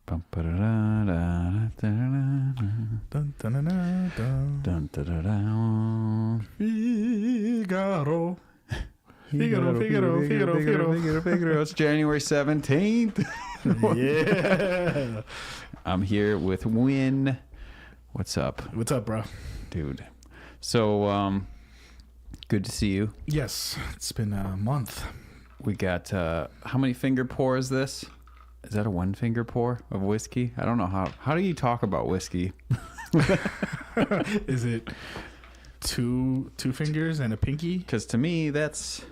Dun, dun, dun, dun. Dun, dun, dun, dun. Figaro. Figaro. It's January 17th. Yeah. I'm here with Nguyen. What's up? What's up, bro? Dude. So, good to see you. Yes, it's been a month. We got, how many finger pour is this? Is that a one finger pour of whiskey? I don't know how do you talk about whiskey? Is it two fingers and a pinky? Because to me, that's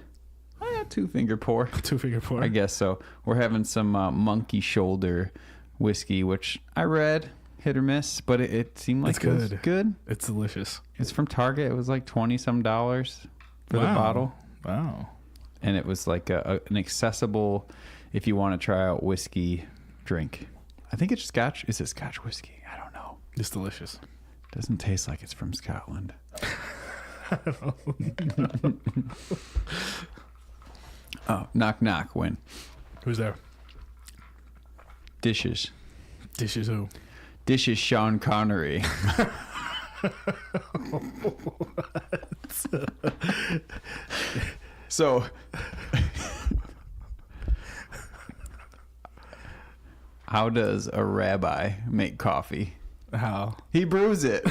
two finger pour. 2 finger pour. I guess so. We're having some monkey shoulder whiskey, which I read hit or miss, but it seemed like it was good. It's delicious. It's from Target. It was like $20-some for the bottle. Wow. And it was like an accessible, if you want to try out whiskey drink. I think it's Scotch. Is it Scotch whiskey? I don't know. It's delicious. Doesn't taste like it's from Scotland. Oh, knock, knock, Win. Who's there? Dishes. Dishes who? Dishes Sean Connery. So, how does a rabbi make coffee? How? He brews it.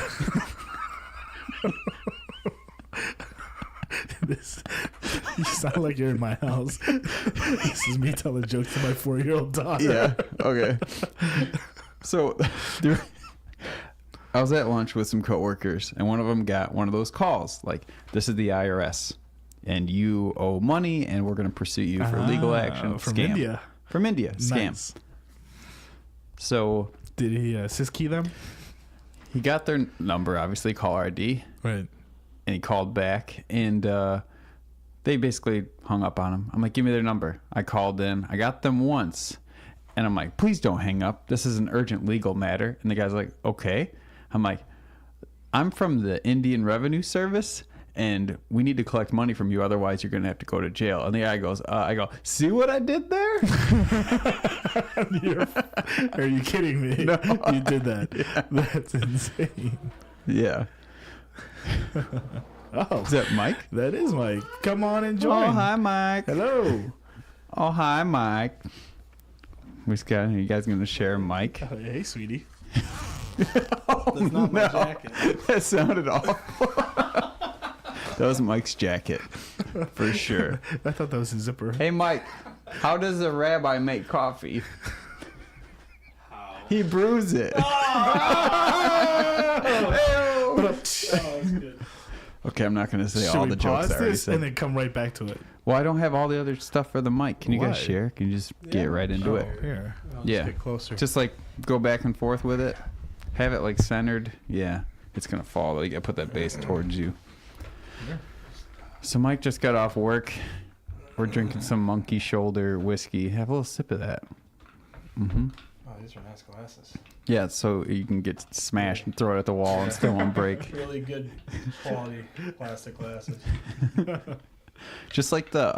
You sound like you're in my house. This is me telling jokes to my 4-year-old daughter. Yeah. Okay. So, I was at lunch with some coworkers, and one of them got one of those calls, like, this is the IRS, and you owe money, and we're going to pursue you for legal action. From Scam. India. From India. Scam. Nice. So, Did he syskey them? he got their number, obviously, caller ID, Right. and he called back, and they basically hung up on him. I'm like, give me their number. I called in. I got them once, and I'm like, please don't hang up. This is an urgent legal matter. And the guy's like, okay. I'm like, I'm from the Indian Revenue Service, and we need to collect money from you. Otherwise, you're going to have to go to jail. And the guy goes, I go, see what I did there? Are you kidding me? No. You did that. Yeah. That's insane. Yeah. Oh, Is that Mike? that is Mike. Come on and join. Oh, hi, Mike. Hello. Oh, hi, Mike. You guys going to share Mike? Oh, hey, sweetie. That's not my jacket. That sounded awful. That was Mike's jacket, for sure. I thought that was a zipper. Hey, Mike, how does a rabbi make coffee? How? He brews it. Oh, that's good. Okay, I'm not going to say should all we the jokes pause I already this said. and then come right back to it? Well, I don't have all the other stuff for the mic. Can you guys Why? share? Can you just get right into it? Here. I'll just Yeah. get closer. Just like go back and forth with it. Have it like centered. Yeah, it's going to fall. You got to put that base towards you. Yeah. So Mike just got off work. We're drinking some monkey shoulder whiskey. Have a little sip of that. Mm-hmm. Oh, these are nice glasses. Yeah, so you can get smashed and throw it at the wall and still won't break. Really good quality plastic glasses. Just like the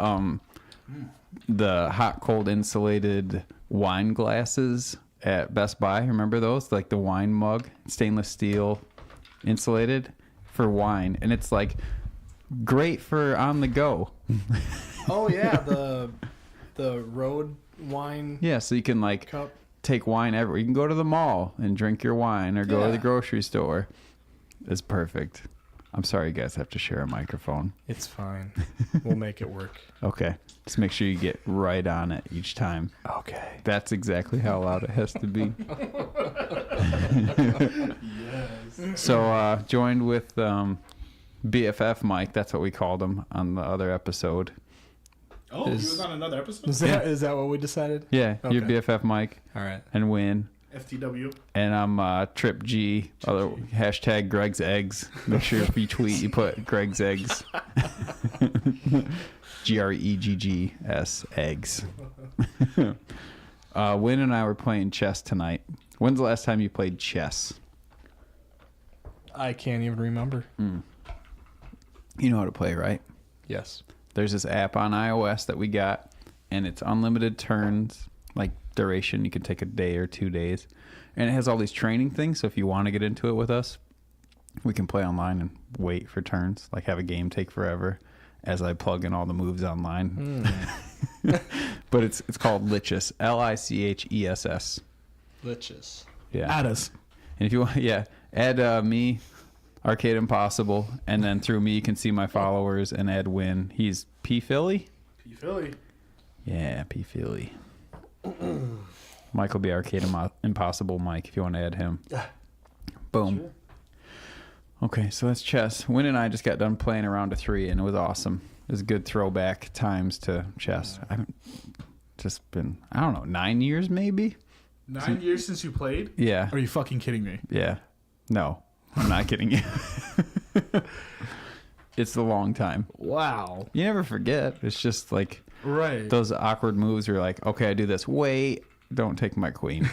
hot cold insulated wine glasses at Best Buy. Remember those? Like the wine mug, stainless steel, insulated for wine, and it's like great for on the go. Oh yeah, the road wine Yeah, so you can like cup. take wine everywhere. You can go to the mall and drink your wine, or go to Yeah. the grocery store. It's perfect. I'm sorry you guys have to share a microphone. It's fine. We'll make it work. Okay. Just make sure you get right on it each time. Okay. That's exactly how loud it has to be. Yes. So, joined with BFFMike, that's what we called him on the other episode. Oh, Is- he was on another episode? Is that what we decided? Yeah, you're Okay. BFFMike All right. and Nguyen. FTW. And I'm Trip G. Other hashtag Gregg's Eggs. Make sure if you tweet, you put Gregg's Eggs. GREGGS eggs. Win and I were playing chess tonight. When's the last time you played chess? I can't even remember. You know how to play, right? Yes. There's this app on iOS that we got, and it's unlimited turns, like duration. You can take a day or 2 days, and it has all these training things. So if you want to get into it with us, we can play online and wait for turns. Like have a game take forever as I plug in all the moves online. But it's called Lichess. Lichess. Lichess. Yeah. Add us. And if you want, add me, Arcade Impossible, and then through me you can see my followers and add Win. He's P Philly. P Philly. Yeah, P Philly. Mike will be Arcade Impossible Mike if you want to add him. Boom. Sure. Okay, so that's chess. Win and I just got done playing a round of 3, and it was awesome. It was good throwback times to chess. I haven't just been, I don't know, 9 years maybe? 9 years since you played? Yeah. Are you fucking kidding me? Yeah. No, I'm not kidding you. It's a long time. Wow. You never forget. It's just like Right. those awkward moves where you're like, okay, I do this. Wait, don't take my queen.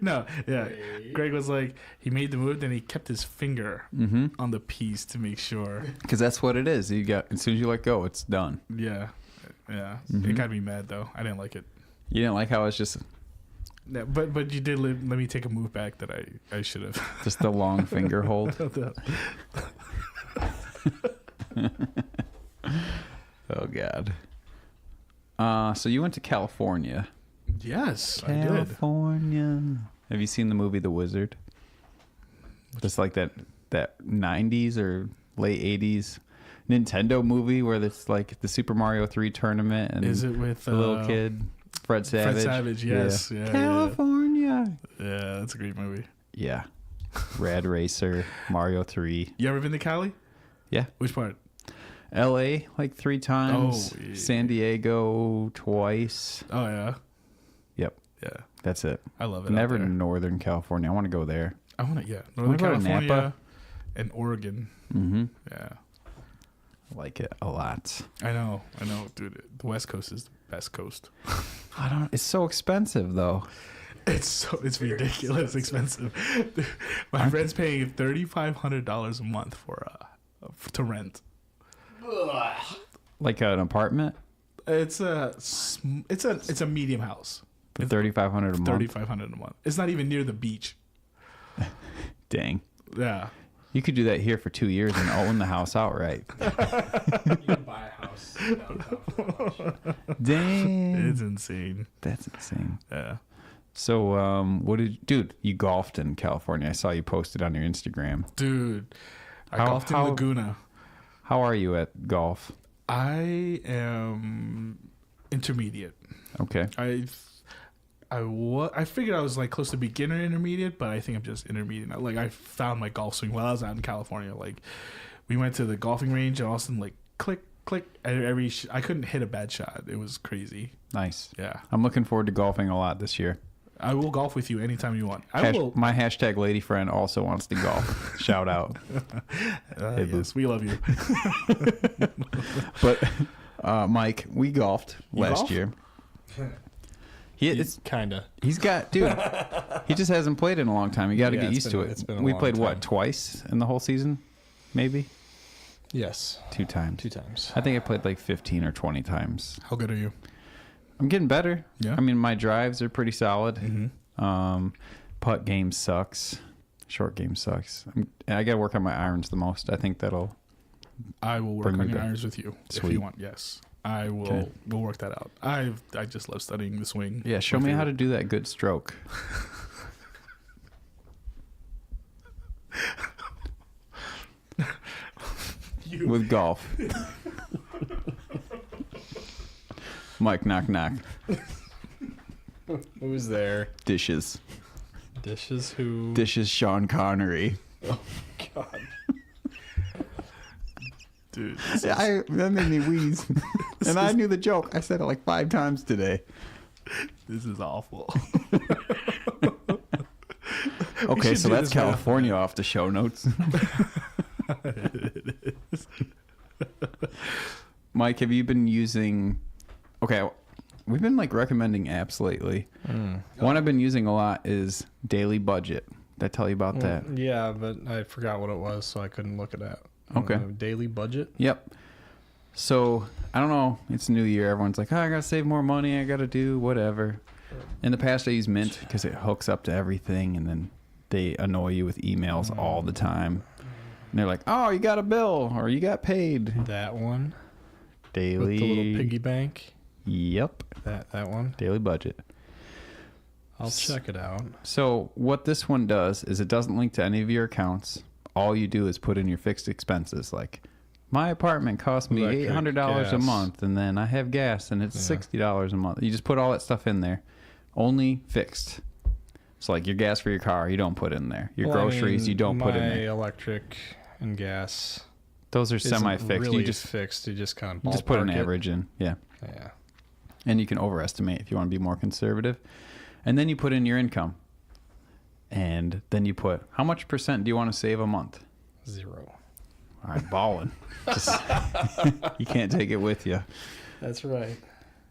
No, yeah. Greg was like, he made the move, then he kept his finger on the piece to make sure. Because that's what it is. You got, as soon as you let go, it's done. Yeah. Yeah. It got me mad, though. I didn't like it. You didn't like how it's just Yeah, but you did let me take a move back that I should have. just the long finger hold. Oh, God. So you went to California. Yes, I did. California. Have you seen the movie The Wizard? Just like that 90s or late 80s Nintendo movie where it's like the Super Mario 3 tournament and Is it with the little kid, Fred Savage? Fred Savage, yes. Yeah. California. Yeah, that's a great movie. Yeah. Rad Racer, Mario 3. You ever been to Cali? Yeah. Which part? LA like 3 times. Oh, yeah. San Diego twice. Oh, yeah. Yep. Yeah. That's it. I love it. Never out there. Northern California. I want to go there. I want to, yeah. What Northern about California Napa? and Oregon. Mm-hmm. Yeah. I like it a lot. I know, dude. The West Coast is the best coast. I don't. It's so expensive though. It's ridiculous expensive. My friend's paying $3,500 a month to rent. Like an apartment It's a medium house. for $3,500 a month. $3,500 a month. It's not even near the beach. Dang. Yeah. You could do that here for 2 years and own the house outright. You can buy a house downtown for how much? Dang. It's insane. That's insane. Yeah. So, dude, you golfed in California. I saw you posted on your Instagram. Dude, I How- golfed in how- Laguna. How are you at golf? I am intermediate. Okay. I figured I was like close to beginner intermediate, but I think I'm just intermediate. Like I found my golf swing while I was out in California. Like we went to the golfing range and all of a sudden like click, click. I couldn't hit a bad shot. It was crazy. Nice. Yeah. I'm looking forward to golfing a lot this year. I will golf with you anytime you want. I will. My hashtag lady friend also wants to golf. Shout out. Hey, boo. Yes, we love you. But Mike, we golfed last golf? year. He's got, dude. He just hasn't played in a long time. You got to Yeah, get it's used to it's it. been a We long played time. what, twice in the whole season, maybe Yes. 2 times. 2 times. I think I played like 15 or 20 times. How good are you? I'm getting better. Yeah. I mean, my drives are pretty solid. Mm-hmm. Putt game sucks. Short game sucks. I got to work on my irons the most. I think that'll. I will work Bring me on your back. irons with you if Sweet. you want. Yes, I will. Okay. We'll work that out. I just love studying the swing. Yeah, show me how to do that good stroke. With golf. Mike, knock, knock. Who's there? Dishes. Dishes who? Dishes, Sean Connery. Oh, God. Dude, That made me wheeze. And I knew the joke. I said it like 5 times today. this is awful. Okay, should so do that's this more. California off the show notes. Mike, have you been using... Okay, we've been like recommending apps lately. One I've been using a lot is Daily Budget. Did I tell you about that? Yeah, but I forgot what it was, so I couldn't look it up. Okay. Daily budget? Yep. So I don't know. It's New Year. Everyone's like, oh, I gotta save more money. I gotta do whatever. In the past, I use Mint because it hooks up to everything, and then they annoy you with emails all the time. And they're like, oh, you got a bill or you got paid. That one. Daily. With the little piggy bank. Yep. That one. Daily budget. I'll check it out. So what this one does is it doesn't link to any of your accounts. All you do is put in your fixed expenses. Like, my apartment costs me Electric, $800 a gas. month, and then I have gas, and it's $60 a month. You just put all that stuff in there. Only fixed. So, like, your gas for your car, you don't put in there. Your groceries, you don't put in My there. electric and gas. Those are isn't semi-fixed. Really you just fixed. You just kind of you just put an ballpark it. average in. Yeah. Yeah. And you can overestimate if you want to be more conservative. And then you put in your income. And then you put, how much percent do you want to save a month? 0. All right, balling. Just, you can't take it with you. That's right.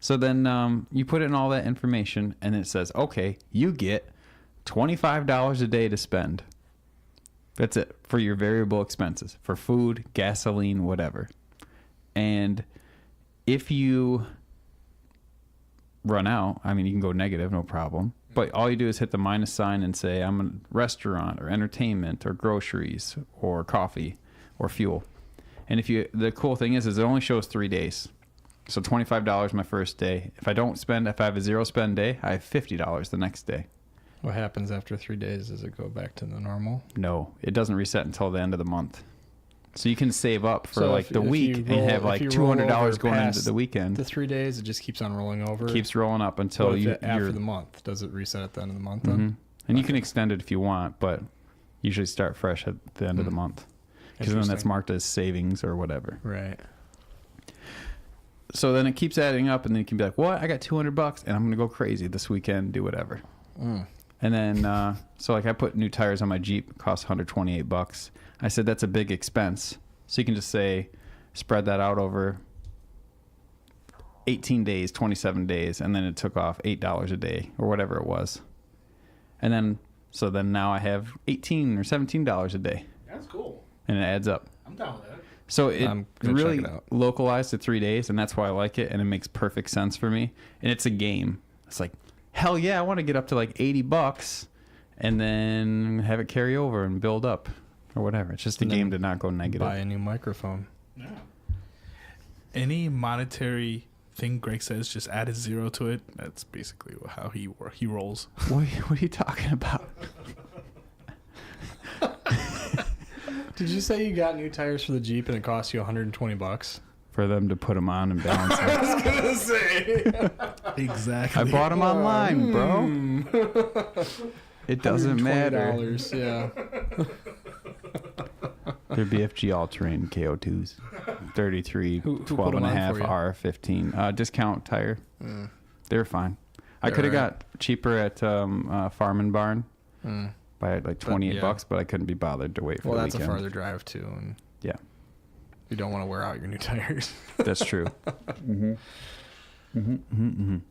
So then you put in all that information, and it says, okay, you get $25 a day to spend. That's it for your variable expenses, for food, gasoline, whatever. And if you run out, I mean, you can go negative, no problem. But all you do is hit the minus sign and say, I'm a restaurant or entertainment or groceries or coffee or fuel. And the cool thing is it only shows 3 days. So $25 my first day. If I have a zero spend day, I have $50 the next day. What happens after 3 days? Does it go back to the normal? No, it doesn't reset until the end of the month. So you can save up for So like if the week you and roll- have like if you roll $200 over going into past the weekend. The 3 days, it just keeps on rolling over. Keeps rolling up until What if you it- after you're the month. Does it reset at the end of the month Mhm. then? And you can extend it if you want, but usually start fresh at the end of the month. Because then that's Interesting. marked as savings or whatever. Right. So then it keeps adding up, and then you can be like, what? I got $200 and I'm going to go crazy this weekend, do whatever. Mm. And then, so like I put new tires on my Jeep, it cost $128. I said, that's a big expense. So you can just say, spread that out over 18 days, 27 days. And then it took off $8 a day or whatever it was. And then, so then now I have $18 or $17 a day, That's cool. and it adds up. I'm down with that. So it I'm gonna really check it out. localized to 3 days, and that's why I like it, and it makes perfect sense for me. And it's a game. It's like, hell yeah, I want to get up to like $80 and then have it carry over and build up or whatever. It's just a And game then to not go negative. Buy a new microphone. Yeah. Any monetary thing Greg says, just add a 0 to it. That's basically how he rolls. What are you talking about? Did you say you got new tires for the Jeep and it cost you $120? For them to put them on and balance it. I was gonna say. Exactly. I bought them online, bro. It doesn't matter. $120, yeah. They're BFG all-terrain KO2s. 33, Who put 12 and them a on half for you? R15. Discount tire. They're fine. I They're could have alright. got cheaper at Farm and Barn Mm. by like $28, yeah. but I couldn't be bothered to wait for Well, the that's weekend. a farther drive too, and Yeah, you don't want to wear out your new tires. that's true. You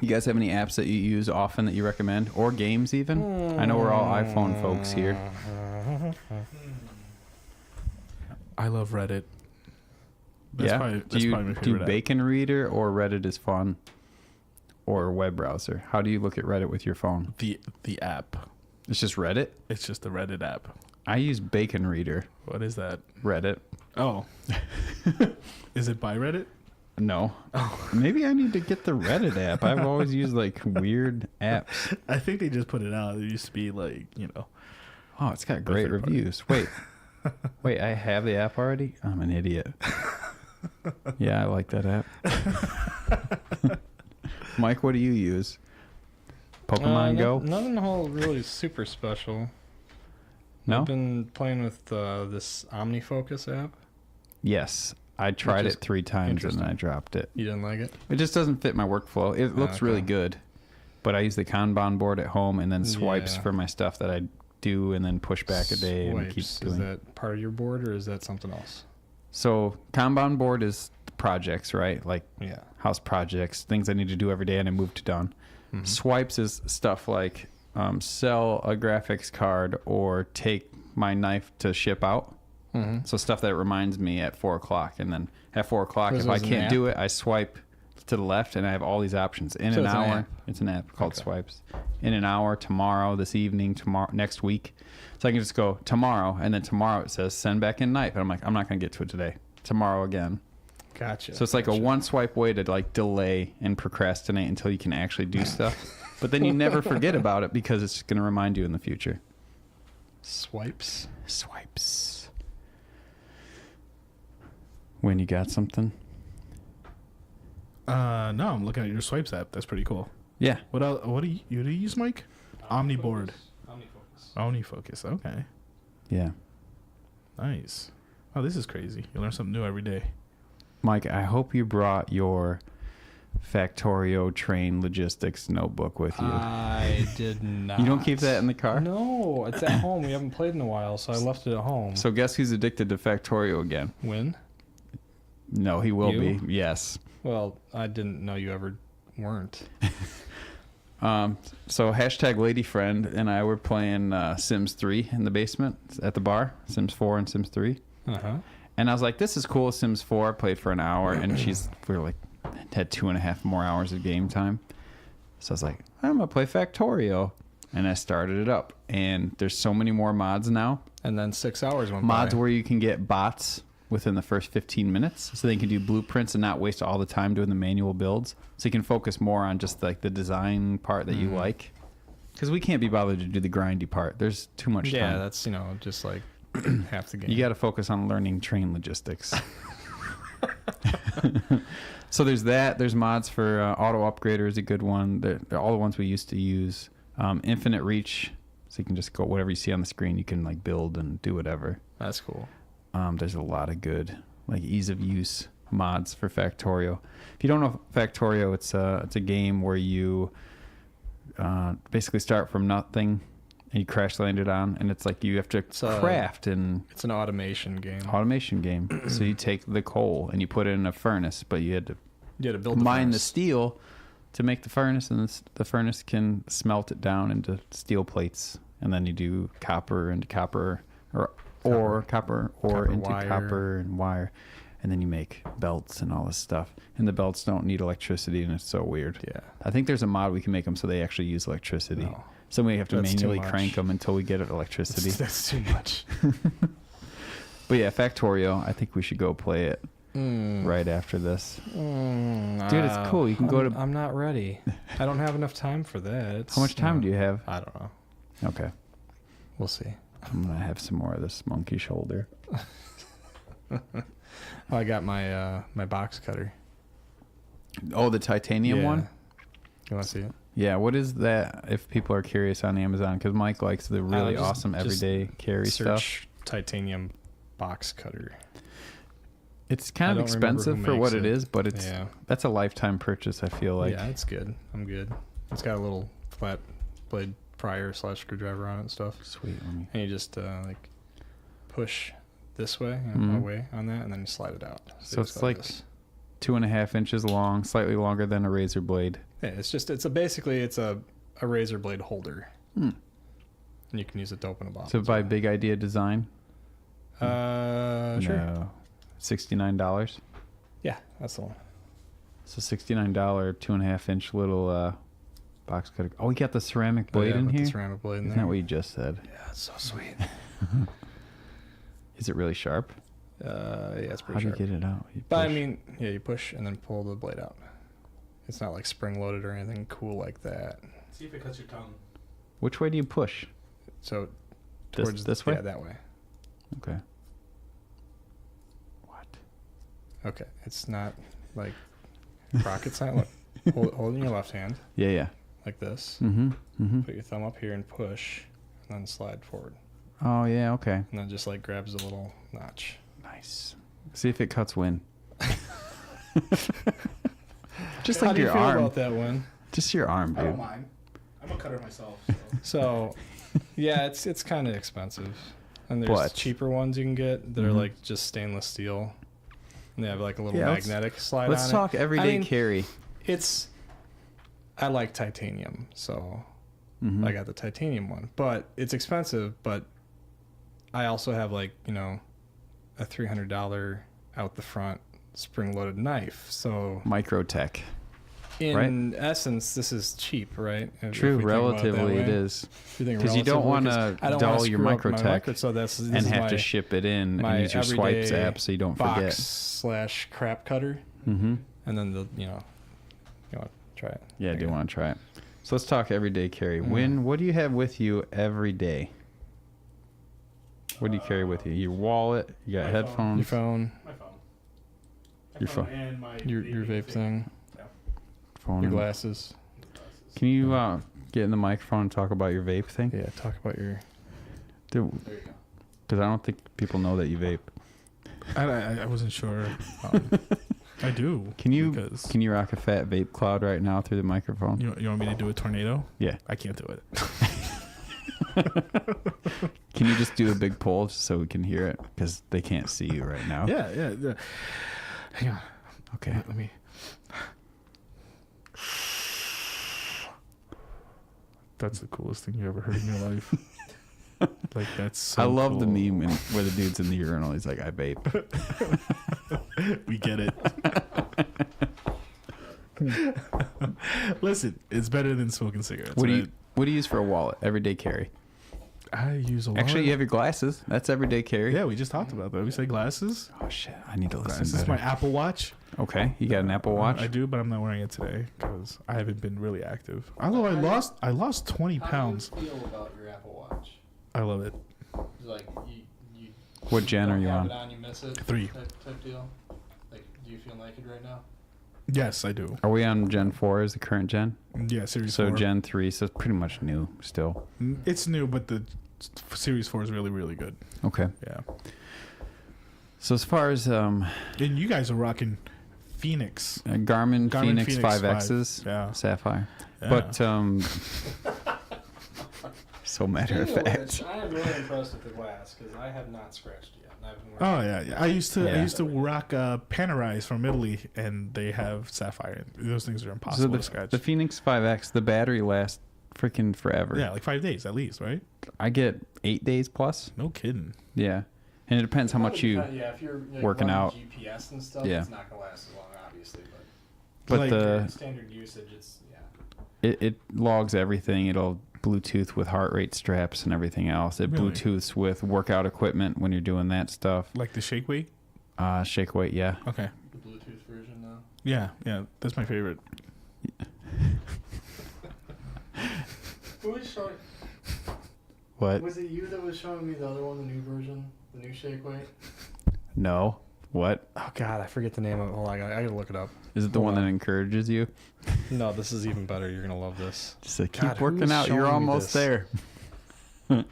guys have any apps that you use often that you recommend, or games even? I know we're all iPhone folks here. I love Reddit. Yeah. That's probably my do favorite app. Bacon Reader or Reddit is fun, or web browser? How do you look at Reddit with your phone? The app. It's just Reddit. It's just the Reddit app. I use Bacon Reader. What is that? Reddit. Oh. Is it by Reddit? No. Maybe I need to get the Reddit app. I've always used like weird apps. I think they just put it out. It used to be like, Oh, it's got great Perfect part. reviews. Wait, I have the app already? I'm an idiot. Yeah, I like that app. Mike, what do you use? Pokemon Go? Nothing whole really super special. No? I've been playing with this OmniFocus app. Yes. I tried Which is it 3 times and then I interesting. dropped it. You didn't like it? It just doesn't fit my workflow. It looks Okay. really good, but I use the Kanban board at home and then swipes Yeah. for my stuff that I do and then push back a day and keep Swipes, doing. Is that part of your board or is that something else? So Kanban board is projects, right? Like Yeah. house projects, things I need to do every day and I move to done. Mm-hmm. Swipes is stuff like sell a graphics card or take my knife to ship out. So stuff that reminds me at 4 o'clock, and then at 4 o'clock, So if I it's an can't app? do it, I swipe to the left, and I have all these options. In So an it's an hour, app? it's an app called Okay. Swipes. In an hour, tomorrow, this evening, tomorrow, next week. So I can just go tomorrow, and then tomorrow it says send back in knife, and I'm like, I'm not gonna get to it today. Tomorrow again. Gotcha. So it's like a one swipe way to like delay and procrastinate until you can actually do stuff. But then you never forget about it because it's going to remind you in the future. Swipes. Swipes. When you got something? No, I'm looking at your Swipes app. That's pretty cool. Yeah. What else? What do you use, Mike? Omniboard. OmniFocus. OmniFocus. Okay. Yeah. Nice. Oh, this is crazy. You learn something new every day. Mike, I hope you brought your Factorio train logistics notebook with you. I did not. You don't keep that in the car? No, it's at home. We haven't played in a while, so I left it at home. So guess who's addicted to Factorio again? When? No, he will You? be. Yes. Well, I didn't know you ever weren't. So hashtag lady friend and I were playing Sims 3 in the basement at the bar. Sims 4 and Sims 3. Uh-huh. And I was like, this is cool. Sims 4. I played for an hour, and we were like, had 2.5 more hours of game time. So I was like, I'm going to play Factorio. And I started it up. And there's so many more mods now. And then 6 hours went Mods by. where you can get bots within the first 15 minutes. So they can do blueprints and not waste all the time doing the manual builds. So you can focus more on just like the design part that you like. Because we can't be bothered to do the grindy part. There's too much time. Yeah, that's, just like half the game. You got to focus on learning train logistics. So there's that. There's mods for Auto Upgrader is a good one. They're all the ones we used to use. Infinite Reach, so you can just go whatever you see on the screen. You can like build and do whatever. That's cool. There's a lot of good like ease of use mods for Factorio. If you don't know Factorio, it's a game where you basically start from nothing and you crash land it on, and it's like you have to craft and It's an automation game. automation game. So you take the coal and you put it in a furnace, but you had to You had to build the mine the furnace. steel to make the furnace, and the furnace can smelt it down into steel plates, and then you do copper into copper or copper into wire. copper and wire, and then you make belts and all this stuff. And the belts don't need electricity, and it's so weird. Yeah. I think there's a mod we can make them so they actually use electricity. No. So we have to That's too manually much. crank them until we get electricity. That's too much. But yeah, Factorio, I think we should go play it right after this. Dude, it's cool. You can go to... I'm not ready. I don't have enough time for that. How much time do you have? I don't know. Okay. We'll see. I'm going to have some more of this monkey shoulder. I got my my box cutter. Oh, the titanium one? You want to see it? Yeah, what is that if people are curious on Amazon? Because Mike likes the really just- awesome just everyday carry stuff. Search titanium box cutter. It's kind I of don't remember expensive who for what makes it it. is, but it's that's a lifetime purchase, I feel like. Yeah, it's good. I'm good. It's got a little flat blade prior / screwdriver on it and stuff. Sweet. And you just like push this way, Mhm. away on that, and then you slide it out. So just it's go like this. 2.5 inches long, slightly longer than a razor blade. Yeah, basically a razor blade holder. Hmm. And you can use it to open a bottle. So by Big Idea Design? Sure. No. $69. Yeah, that's the one. So $69, 2.5 inch little box cutter. Oh, we got the ceramic blade in with here? the ceramic blade in Isn't there. that what you just said? Yeah, it's so sweet. Is it really sharp? Yeah, it's How pretty do you sharp. get it out? You But I push- mean, yeah, you push and then pull the blade out. It's not like spring loaded or anything cool like that. See if it cuts your tongue. Which way do you push? So This way? Yeah, that way. Okay. What? Okay, it's not like rocket science. Look, hold it in your left hand Yeah, yeah. like this. Mm-hmm. Mm-hmm. Put your thumb up here and push, and then slide forward, Oh, yeah, okay. and then just like grabs a little notch. Nice. See if it cuts wind. Just How like do you your feel arm. about that one? Just your arm, I don't dude. mind. I'm a cutter myself. So. So, yeah, it's kind of expensive, and there's But- cheaper ones you can get that are Mhm. like just stainless steel, and they have like a little Yeah, let's- magnetic slide Let's on talk it. everyday I mean, carry. I like titanium, so Mhm. I got the titanium one, but it's expensive. But I also have like a $300 out the front spring-loaded knife. So Microtech. in essence, this is cheap, right? True, relatively it is. Because you don't want to dull your Microtech so this and have to ship it in and use your Swipes app so you don't forget. /crap cutter. Mm-hmm. And then you want to try it. Yeah, I do want to try it. So let's talk everyday carry. What do you have with you every day? What do you carry with you? Your wallet? You got headphones? Your phone? My phone. Your phone. And my Your vape thing? Phone. Your glasses? Can you get in the microphone and talk about your vape thing? Yeah, talk about your... There you go. Because I don't think people know that you vape. I wasn't sure. I do. Can you rock a fat vape cloud right now through the microphone? You want me to do a tornado? Yeah. I can't do it. Can you just do a big pull just so we can hear it? Because they can't see you right now. Yeah. Hang on. Okay. Let me. That's the coolest thing you ever heard in your life. Like, that's so I love cool. the meme where the dude's in the urinal. He's like, I vape. We get it. Listen, it's better than smoking cigarettes. What do you use for a wallet? Everyday carry. I use a lot. Actually, you have your glasses. That's everyday carry. Yeah, we just talked about that. We say glasses. Oh shit! I need to listen. This is better. my Apple Watch. Okay, you got an Apple Watch. I do, but I'm not wearing it today because I haven't been really active. Although I lost 20 pounds. How do you feel about your Apple Watch? I love it. Like you What gen are you have on? It on, you miss it. 3. Type deal. Like, do you feel naked right now? Yes, I do. Are we on Gen 4 as the current gen? Yeah, Series So 4. Gen 3, so it's pretty much new still. It's new, but the Series 4 is really, really good. Okay. Yeah. So as far as And you guys are rocking Phoenix. Garmin Phoenix 5Xs, 5. Yeah. Sapphire. Yeah. But so matter of fact. I am really impressed with the glass because I have not scratched it yet. And I've been Oh wearing yeah. I used to rock Panerais from Italy, and they have sapphire. Those things are impossible to scratch. The Phoenix 5X, the battery lasts freaking forever. Yeah, like 5 days at least, right? I get 8 days plus. No kidding. Yeah, and it depends how much you. if you're working running out. GPS and stuff, Yeah. it's not gonna last as long, obviously. But Like, the Standard usage, it's it logs everything. It'll Bluetooth with heart rate straps and everything else. It Really? Bluetooths with workout equipment when you're doing that stuff. Like the shake weight. Shake weight, yeah. Okay. the Bluetooth version now. Yeah, that's my favorite. Who was showing? What? Was it you that was showing me the other one, the new version, the new shake weight? No. What? Oh God, I forget the name of it. Hold on, I gotta look it up. Is it the Hold one on. that encourages you? No, this is even better. You're gonna love this. Just like, God, keep who working was out. You're showing me almost this? there.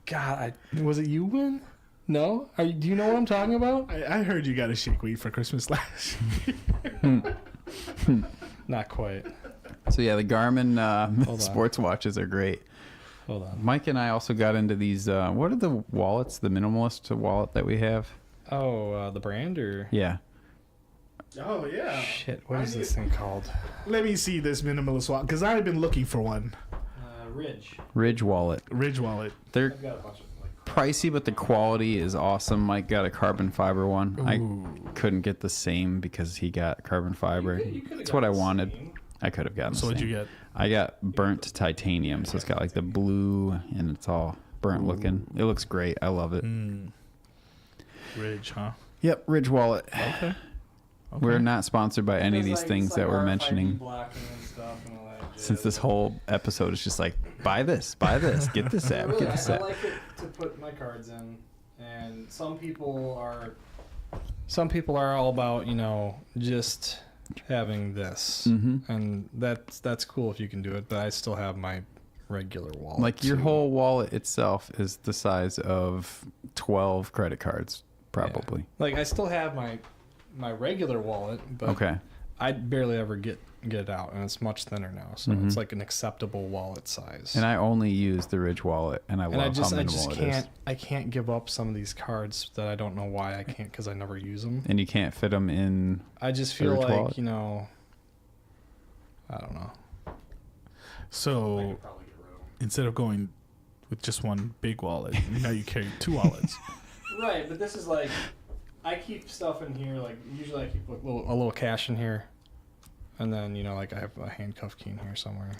God, was it you, Win? No? Do you know what I'm talking about? I heard you got a shake weight for Christmas last year. Not quite. So yeah, the Garmin Hold on. sports watches are great. Hold on. Mike and I also got into these. What are the wallets? The minimalist wallet that we have? Oh, the brand or? Yeah. Oh yeah. Shit, what is this thing called? Let me see this minimalist wallet because I've been looking for one. Ridge. Ridge wallet. Ridge wallet. They're I've got a bunch of pricey, but the quality is awesome. Mike got a carbon fiber one. Ooh. I couldn't get the same because he got carbon fiber. That's what I wanted. I could have gotten. So the what'd same. you get? I got burnt titanium, so it's got like the blue and it's all burnt looking. It looks great. I love it. Ridge, huh? Yep, Ridge wallet. Okay. We're not sponsored by any of these things that we're mentioning. Since this whole episode is just like, buy this, get this app, get this I app. like it to put my cards in, and some people are. Some people are all about, just having this. Mm-hmm. And that's cool if you can do it, but I still have my regular wallet. Like your too. whole wallet itself is the size of 12 credit cards, probably. Yeah. Like I still have my regular wallet, but Okay. I barely ever get it out, and it's much thinner now, so it's like an acceptable wallet size. And I only use the Ridge wallet, and I love how minimal it is. I can't give up some of these cards that I don't know why I can't, because I never use them. And you can't fit them in. I just feel Ridge like wallet? I don't know. So instead of going with just one big wallet, now you carry 2 wallets. Right, but this is like, I keep stuff in here. Like usually I keep a little cash in here, and then like I have a handcuff key in here somewhere.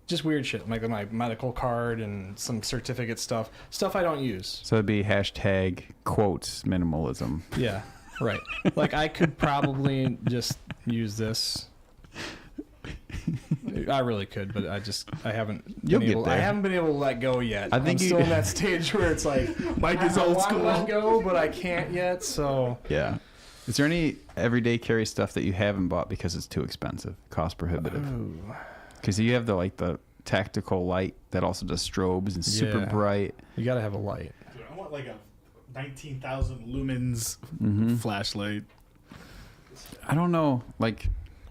Just weird shit, like my medical card and some certificate stuff I don't use. So it'd be hashtag quotes minimalism. Yeah, right. Like I could probably just use this. I really could, but I haven't. You'll get there. I haven't been able to let go yet. I think I'm still in that stage where it's like Mike is I old want to school. let go, but I can't yet. So Yeah. Is there any everyday carry stuff that you haven't bought because it's too expensive, cost prohibitive? Because you have the tactical light that also does strobes and super Yeah. bright. you gotta have a light. Dude, I want like a 19,000 lumens flashlight. I don't know,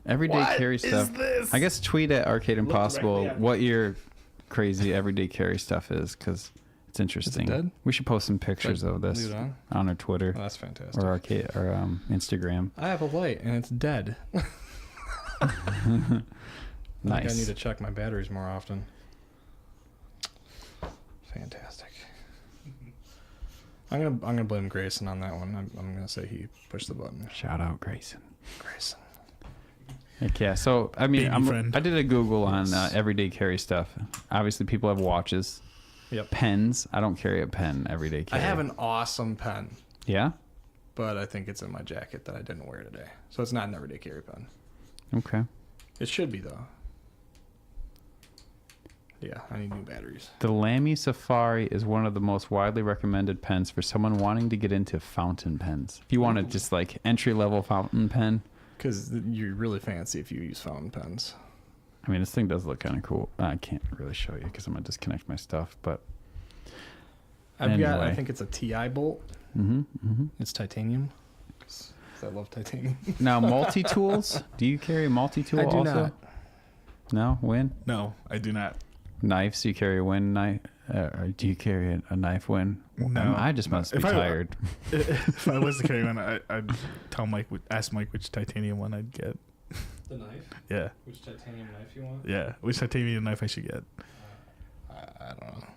everyday carry stuff. This? I guess tweet at Arcade Impossible directly at me. what your crazy everyday carry stuff is, because it's interesting. dead? We should post some pictures of this Leave it on? on our Twitter Oh, that's fantastic. or Arcade or Instagram. I have a light and it's dead. I think I need to check my batteries more often. Fantastic. I'm gonna blame Grayson on that one. I'm gonna say he pushed the button. Shout out Grayson. Grayson. Heck yeah. So I mean, Baby friend. I did a Google on everyday carry stuff. Obviously, people have watches. Yep. Pens. I don't carry a pen everyday I carry. have an awesome pen, Yeah. but I think it's in my jacket that I didn't wear today, so it's not an everyday carry pen. Okay. It should be though. Yeah, I need new batteries. The Lamy Safari is one of the most widely recommended pens for someone wanting to get into fountain pens. If you want to just entry level fountain pen. Because you're really fancy if you use fountain pens. I mean, this thing does look kind of cool. I can't really show you because I'm going to disconnect my stuff, but I've got, I Anyway. think it's a TI bolt. It's titanium. 'Cause I love titanium. Now, multi-tools. Do you carry a multi-tool I do also? not. No? Win? No, I do not. Knives? Do you carry a Win knife? Or do you carry a knife Win? No. I just must be If I- tired. If I was to carry one, I'd ask Mike which titanium one I'd get. The knife? Yeah, Which titanium knife you want? yeah. Which titanium knife I should get? I don't know.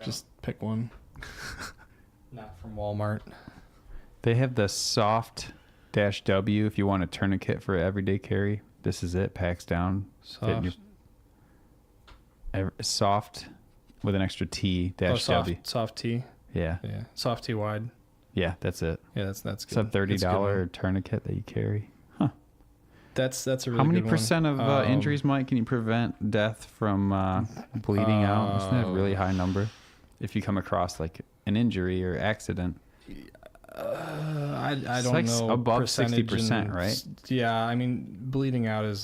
Just pick one. Not from Walmart. They have the Soft-W if you want a tourniquet for everyday carry. This is it. Packs down. Fit in soft with an extra T dash W. Soft T. Yeah. Yeah. Soft T wide. Yeah, that's it. Yeah, that's good. It's a That's a good $30 one. tourniquet that you carry. That's a really How many good one. percent of injuries, Mike, can you prevent death from bleeding out? Isn't that a really high number? If you come across an injury or accident. I It's don't know. above percentage 60%, and- right? Yeah, I mean, bleeding out is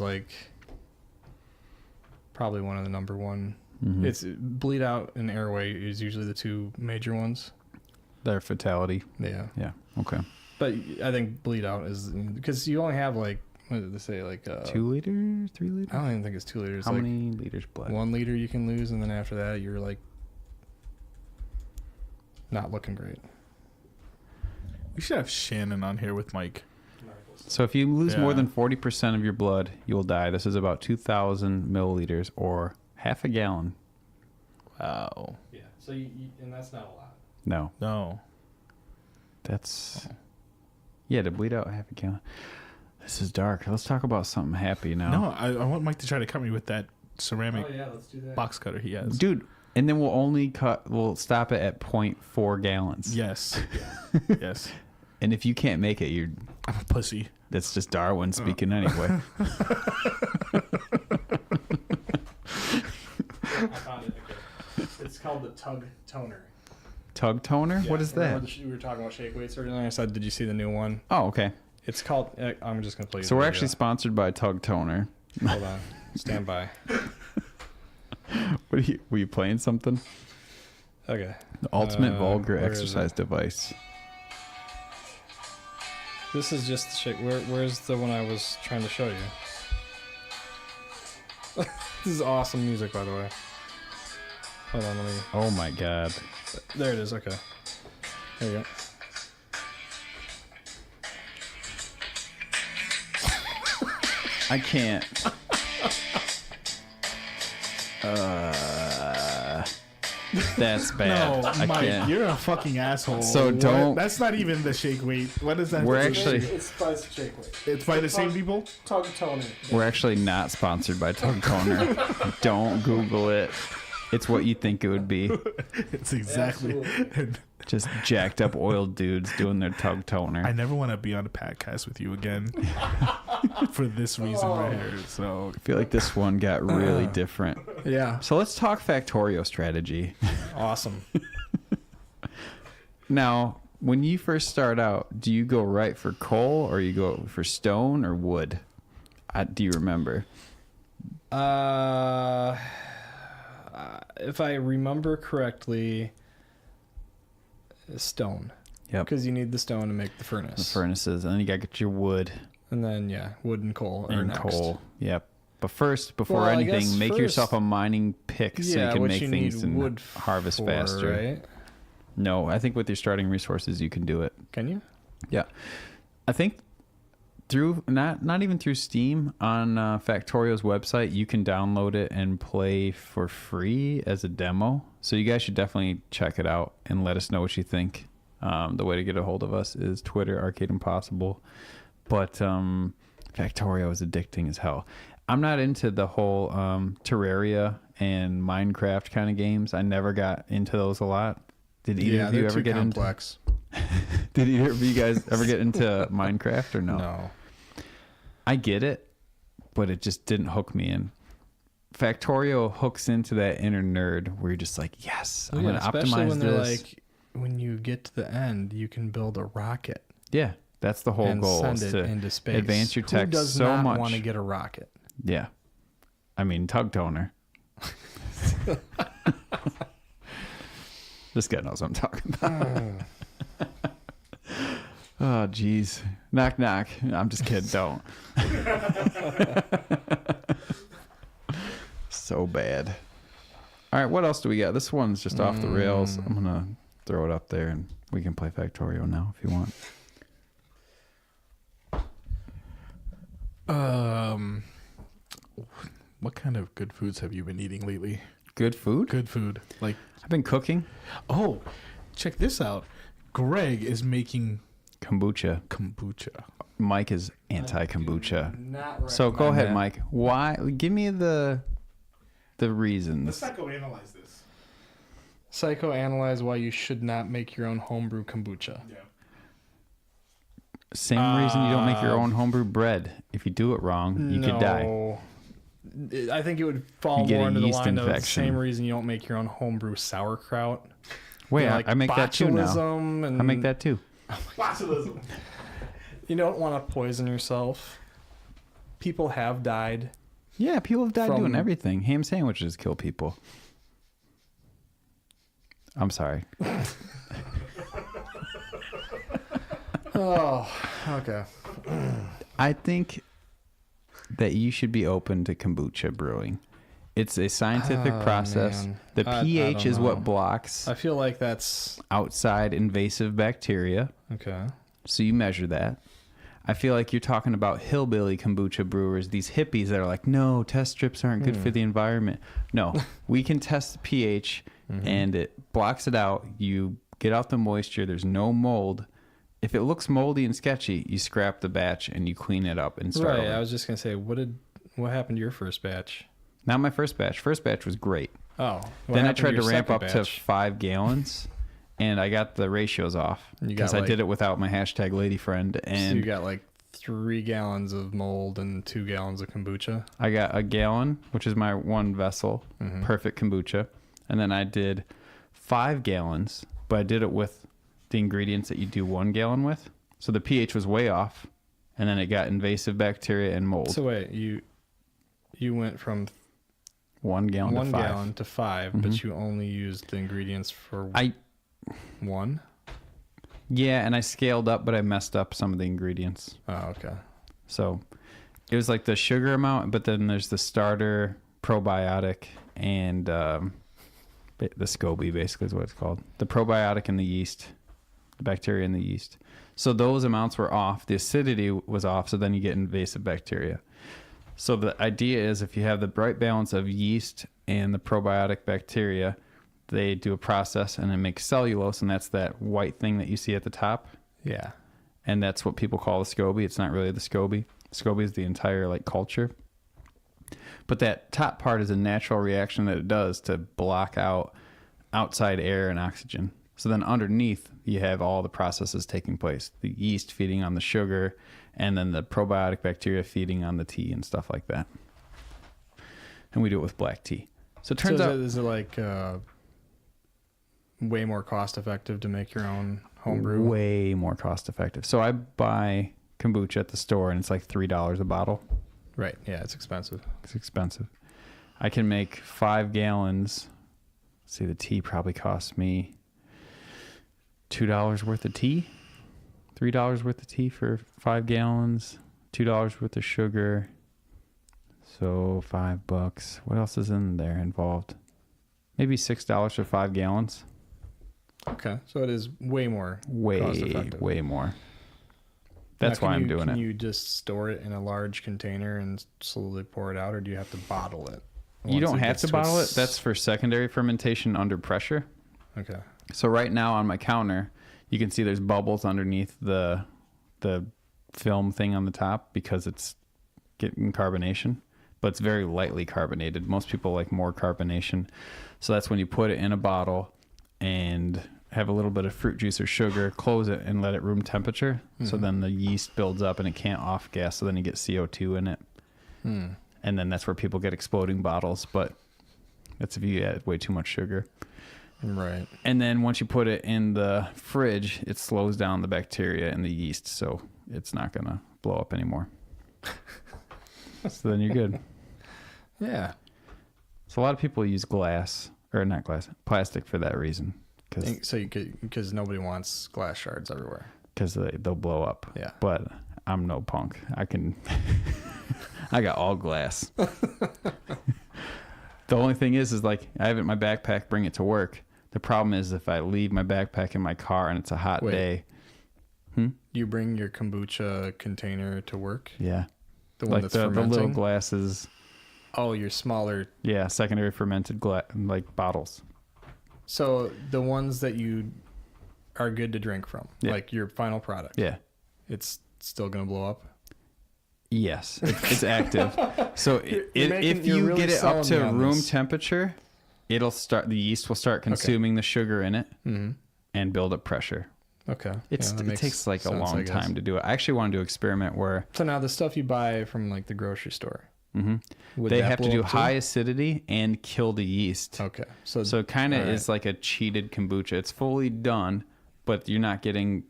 probably one of the number one. Mhm. It's bleed out and airway is usually the two major ones. Their fatality. Yeah, Yeah. Okay. but I think bleed out is because you only have what did they say 2 liters, 3 liters? I don't even think it's 2 liters. How many liters blood? 1 liter you can lose, and then after that you're not looking great. We should have Shannon on here with Mike. So if you lose more Yeah. than 40% of your blood, you will die. This is about 2,000 milliliters or half a gallon. Wow. Yeah, so and that's not a lot. No, No. that's... Yeah, to bleed out half a gallon. This is dark. Let's talk about something happy now. No, I want Mike to try to cut me with that ceramic yeah, let's do that. box cutter he has. Dude, and then we'll stop it at 0.4 gallons. Yes. Yes. And if you can't make it, I'm a pussy. that's just Darwin speaking anyway. I found it. Okay. It's called the Tug Toner. Tug toner? What is that? Remember we were talking about shake weights earlier. I said, did you see the new one? Oh, okay. It's called. I'm just gonna play. you So the we're video. actually sponsored by Tug Toner. Hold on. Stand by. Were you playing something? Okay. The ultimate vulgar where is exercise device. This is just the shake. Where's the one I was trying to show you? This is awesome music, by the way. Hold on, let me. Oh my god. There it is. Okay. There you go. I can't. That's bad. No, I Mike, can't. you're a fucking asshole. So What? don't- That's not even the shake weight. What is that? We're It's actually- It's by the shake weight. It's by the same people. Tug toner. We're actually not sponsored by Tug Toner. Don't Google it. It's what you think it would be. It's exactly. Just jacked up oiled dudes doing their Tug Toner. I never want to be on a podcast with you again for this reason right here. So I feel like this one got really different. Yeah. So let's talk Factorio strategy. Awesome. Now, when you first start out, do you go right for coal or you go for stone or wood? Do you remember? If I remember correctly, stone. Yep. Because you need the stone to make the furnace. The furnaces, and then you got to get your wood And then, wood and coal are and next. coal. Yep. But first, before Well, I anything, guess make first- yourself a mining pick so you can what make you things need and wood harvest for, faster. right? No, I think with your starting resources, you can do it. Can you? Yeah. I think through not even through Steam, on Factorio's website, you can download it and play for free as a demo. So you guys should definitely check it out and let us know what you think. The way to get a hold of us is Twitter, Arcade Impossible. But Factorio is addicting as hell. I'm not into the whole Terraria and Minecraft kind of games. I never got into those a lot. Did either of you they're ever too get complex. Did either of you guys ever get into Minecraft or no? No. I get it, but it just didn't hook me in. Factorio hooks into that inner nerd where you're just like, yes, I'm going to especially optimize when they're this. like, when you get to the end, you can build a rocket Yeah, that's the whole and goal, send is it to into space. advance your tech Who does so not much. want to get a rocket? Yeah. I mean, Tug Toner. This guy knows what I'm talking about. Oh, jeez. Knock, knock. I'm just kidding. Don't. So bad. All right, what else do we got? This one's just off the rails. I'm going to throw it up there, and we can play Factorio now if you want. what kind of good foods have you been eating lately? Good food? Good food. Like, I've been cooking oh, check this out. Gregg is making kombucha. kombucha. Mike is anti-kombucha. Not So go ahead, that. Mike. Why? Give me the reasons. psychoanalyze this. Psychoanalyze why you should not make your own homebrew kombucha. Yeah. Same reason you don't make your own homebrew bread. If you do it wrong, you could die. I think it would fall You get more a into the yeast line of the infection. same reason you don't make your own homebrew sauerkraut. Wait, You know, I make that too now. botulism and I make that too. Botulism. You don't want to poison yourself. People have died. Yeah, people have died From- doing everything. Ham sandwiches kill people. I'm sorry. Oh, okay. I think that you should be open to kombucha brewing. It's a scientific process. man. The I pH don't is know. what blocks I feel like that's outside invasive bacteria. okay. So you measure that. I feel like you're talking about hillbilly kombucha brewers, these hippies that are like, no, test strips aren't good for the environment. No, we can test the pH and it blocks it out. You get out the moisture. There's no mold. If it looks moldy and sketchy, you scrap the batch and you clean it up and start Right. over. I was just gonna say, what happened to your first batch? Not my first batch. First batch was great. Oh, Then I tried to your ramp second up to batch? 5 gallons, and I got the ratios off You got, because I like- did it without my hashtag lady friend. So And you got like 3 gallons of mold and 2 gallons of kombucha. I got a gallon, which is my one vessel, perfect kombucha. And then I did 5 gallons, but I did it with the ingredients that you do 1 gallon with. So the pH was way off, and then it got invasive bacteria and mold. So wait, you went from 1 gallon 1 to 5. gallon to 5, but you only used the ingredients for I 1? Yeah, and I scaled up, but I messed up some of the ingredients. Oh, okay. So it was like the sugar amount, but then there's the starter probiotic and the SCOBY basically is what it's called. The probiotic and the yeast, the bacteria and the yeast. So those amounts were off. The acidity was off, so then you get invasive bacteria. So the idea is if you have the right balance of yeast and the probiotic bacteria, they do a process and then make cellulose, and that's that white thing that you see at the top. Yeah. And that's what people call the SCOBY. It's not really the SCOBY. SCOBY is the entire like culture. But that top part is a natural reaction that it does to block out outside air and oxygen. So then underneath, you have all the processes taking place. The yeast feeding on the sugar, and then the probiotic bacteria feeding on the tea and stuff like that. And we do it with black tea. So it turns out... Is it like way more cost effective to make your own homebrew? Way more cost effective. So I buy kombucha at the store, and it's like $3 a bottle. Right. Yeah, it's expensive. It's expensive. I can make 5 gallons. See, the tea probably costs me $2 worth of tea, $3 worth of tea for 5 gallons, $2 worth of sugar. So $5. What else is in there involved? Maybe $6 for 5 gallons. Okay, so it is way more cost effective. Way more. That's why I'm doing it. Can you just store it in a large container and slowly pour it out, or do you have to bottle it? You don't have to bottle it. That's for secondary fermentation under pressure. Okay. So right now on my counter, you can see there's bubbles underneath the film thing on the top because it's getting carbonation, but it's very lightly carbonated. Most people like more carbonation. So that's when you put it in a bottle and have a little bit of fruit juice or sugar, close it and let it room temperature. Mm-hmm. So then the yeast builds up and it can't off gas. So then you get CO2 in it. And then that's where people get exploding bottles. But that's if you add way too much sugar. Right. And then once you put it in the fridge, it slows down the bacteria and the yeast. So it's not going to blow up anymore. So then you're good. Yeah. So a lot of people use plastic for that reason. Because nobody wants glass shards everywhere. Because they'll blow up. Yeah. But I'm no punk. I got all glass. The only thing is like I have it in my backpack, bring it to work. The problem is if I leave my backpack in my car and it's a hot day. You bring your kombucha container to work? Yeah. The one that's fermenting? The little glasses. Oh, your smaller. Yeah, secondary fermented like bottles. So the ones that you are good to drink from, like your final product. Yeah. It's still going to blow up? Yes, it's active. So if you really get it up to room this. temperature, the yeast will start consuming the sugar in it and build up pressure. Okay. It takes like a long time to do it. I actually want to do an experiment where... So now the stuff you buy from like the grocery store, they have to do high acidity and kill the yeast. Okay. So it kind of is like a cheated kombucha. It's fully done, but you're not getting...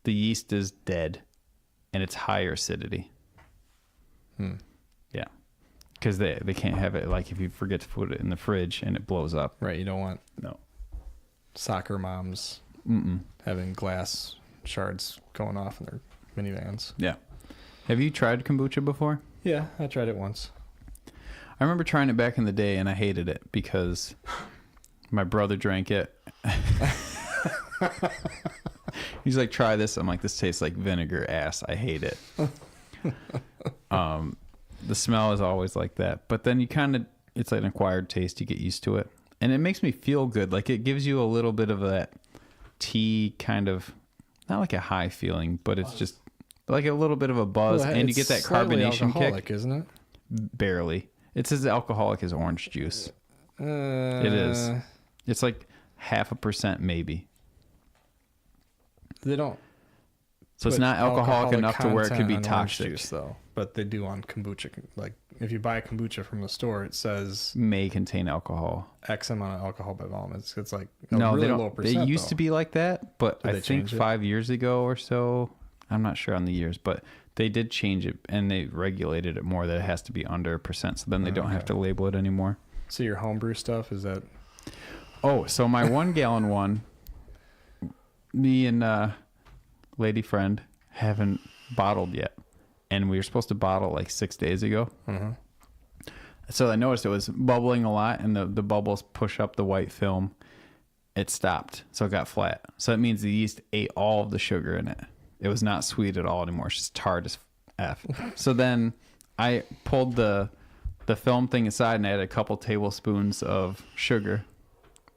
The yeast is dead and it's higher acidity. Yeah. Because they can't have it like if you forget to put it in the fridge and it blows up. Right. You don't want soccer moms having glass shards going off in their minivans. Yeah. Have you tried kombucha before? Yeah, I tried it once. I remember trying it back in the day and I hated it because my brother drank it. He's like, try this. I'm like, this tastes like vinegar ass. I hate it. The smell is always like that. But then it's like an acquired taste. You get used to it. And it makes me feel good. Like it gives you a little bit of that tea kind of, not like a high feeling, but it's just like a little bit of a buzz. Well, and you get that carbonation kick. Isn't it? Barely. It's as alcoholic as orange juice. It is. It's like 0.5% maybe. They don't. So it's not alcoholic enough to where it could be toxic. Juice, though. But they do on kombucha. Like if you buy kombucha from the store, it says may contain alcohol. X amount of alcohol by volume. It's like they don't. Low percent, they used to be like that, but I think 5 years ago or so, I'm not sure on the years, but they did change it and they regulated it more that it has to be under 1%. So then they don't have to label it anymore. So your homebrew stuff, is that? Oh, so my 1 gallon one, me and lady friend haven't bottled yet. And we were supposed to bottle like 6 days ago. So I noticed it was bubbling a lot and the bubbles push up the white film. It stopped. So it got flat. So that means the yeast ate all of the sugar in it. It was not sweet at all anymore. It's just tart as F. So then I pulled the film thing aside and I added a couple tablespoons of sugar.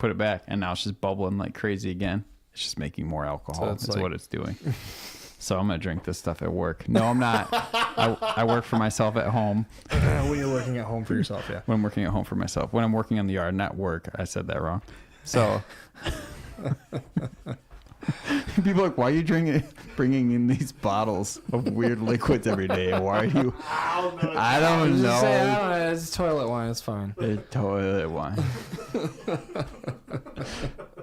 put it back, and now it's just bubbling like crazy again. It's just making more alcohol. So it's That's like- what it's doing. So I'm gonna drink this stuff at work. No, I'm not. I work for myself at home. When you're working at home for yourself, yeah. When I'm working at home for myself. When I'm working on the yard, not work. I said that wrong. So people are like, why are you bringing in these bottles of weird liquids every day? Why are you? I don't Just say, know. it's toilet wine. It's fine. It's toilet wine.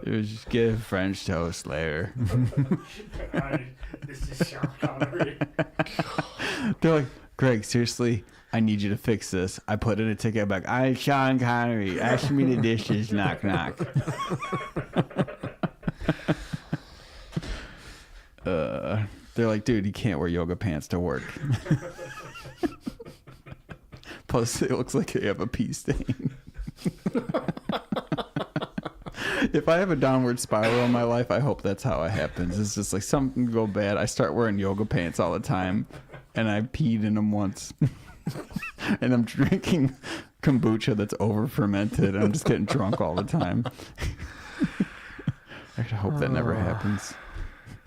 It was just get French toast later. This is Sean Connery. They're like, Greg, seriously, I need you to fix this. I put in a ticket back. I'm Sean Connery. Ask me the dishes. Knock, knock. They're like, dude, you can't wear yoga pants to work. Plus, it looks like they have a pee stain. If I have a downward spiral in my life, I hope that's how it happens. It's just like something go bad. I start wearing yoga pants all the time, and I peed in them once. And I'm drinking kombucha that's over fermented. And I'm just getting drunk all the time. I hope that never happens.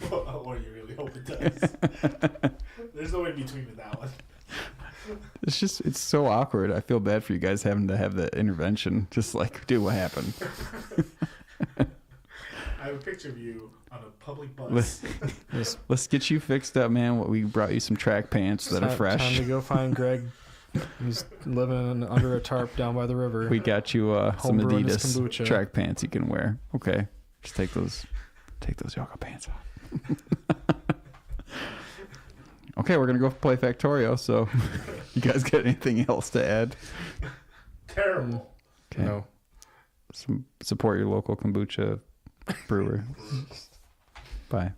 What do you really hope it does? There's no in between with that one. It's so awkward. I feel bad for you guys having to have that intervention. Just like, dude, what happened? I have a picture of you on a public bus. Let's get you fixed up, man. We brought you some track pants that are fresh. Time to go find Greg. He's living under a tarp down by the river. We got you some Homebrewing his Adidas kombucha. track pants you can wear. Okay, just take those yoga pants off. Okay, we're gonna go play Factorio. So, you guys got anything else to add? Terrible. Okay. No. Support your local kombucha brewer. Bye.